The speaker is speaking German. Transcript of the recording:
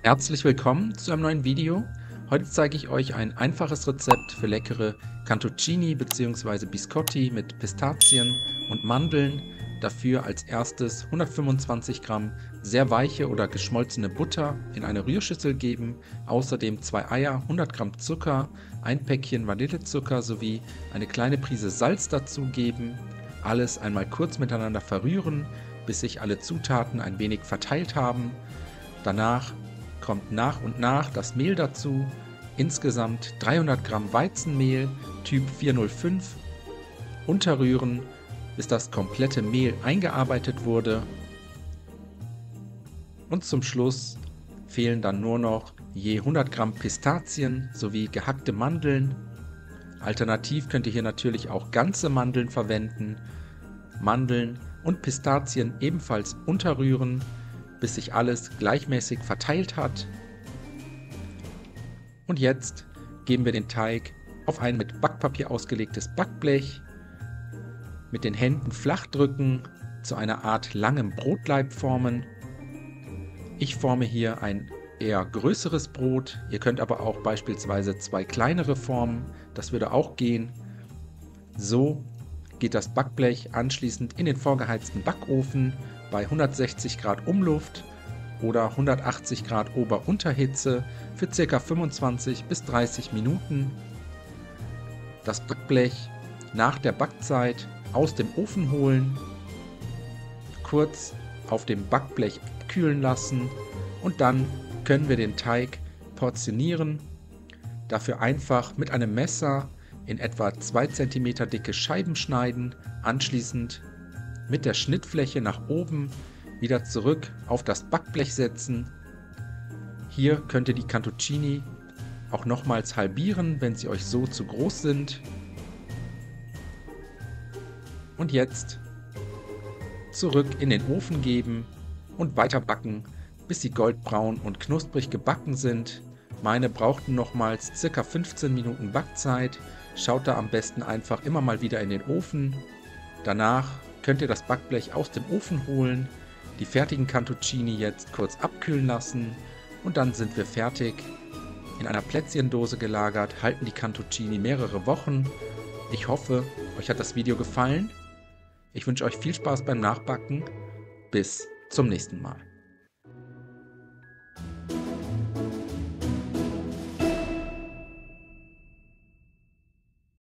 Herzlich willkommen zu einem neuen Video. Heute zeige ich euch ein einfaches Rezept für leckere Cantuccini bzw. Biscotti mit Pistazien und Mandeln. Dafür als erstes 125 Gramm sehr weiche oder geschmolzene Butter in eine Rührschüssel geben, außerdem 2 Eier, 100 Gramm Zucker, ein Päckchen Vanillezucker sowie eine kleine Prise Salz dazugeben. Alles einmal kurz miteinander verrühren, bis sich alle Zutaten ein wenig verteilt haben. Danach kommt nach und nach das Mehl dazu, insgesamt 300 Gramm Weizenmehl Typ 405, unterrühren, bis das komplette Mehl eingearbeitet wurde, und zum Schluss fehlen dann nur noch je 100 Gramm Pistazien sowie gehackte Mandeln. Alternativ könnt ihr hier natürlich auch ganze Mandeln verwenden. Mandeln und Pistazien ebenfalls unterrühren, bis sich alles gleichmäßig verteilt hat. Und jetzt geben wir den Teig auf ein mit Backpapier ausgelegtes Backblech, mit den Händen flach drücken, zu einer Art langem Brotlaib formen. Ich forme hier ein eher größeres Brot, ihr könnt aber auch beispielsweise 2 kleinere formen, das würde auch gehen. So geht das Backblech anschließend in den vorgeheizten Backofen bei 160 Grad Umluft oder 180 Grad Ober-Unterhitze für ca. 25 bis 30 Minuten. Das Backblech nach der Backzeit aus dem Ofen holen, kurz auf dem Backblech abkühlen lassen und dann können wir den Teig portionieren. Dafür einfach mit einem Messer in etwa 2 cm dicke Scheiben schneiden, anschließend mit der Schnittfläche nach oben wieder zurück auf das Backblech setzen. Hier könnt ihr die Cantuccini auch nochmals halbieren, wenn sie euch so zu groß sind. Und jetzt zurück in den Ofen geben und weiter backen, bis sie goldbraun und knusprig gebacken sind. Meine brauchten nochmals ca. 15 Minuten Backzeit. Schaut da am besten einfach immer mal wieder in den Ofen. Danach könnt ihr das Backblech aus dem Ofen holen, die fertigen Cantuccini jetzt kurz abkühlen lassen und dann sind wir fertig. In einer Plätzchendose gelagert halten die Cantuccini mehrere Wochen. Ich hoffe, euch hat das Video gefallen. Ich wünsche euch viel Spaß beim Nachbacken. Bis zum nächsten Mal.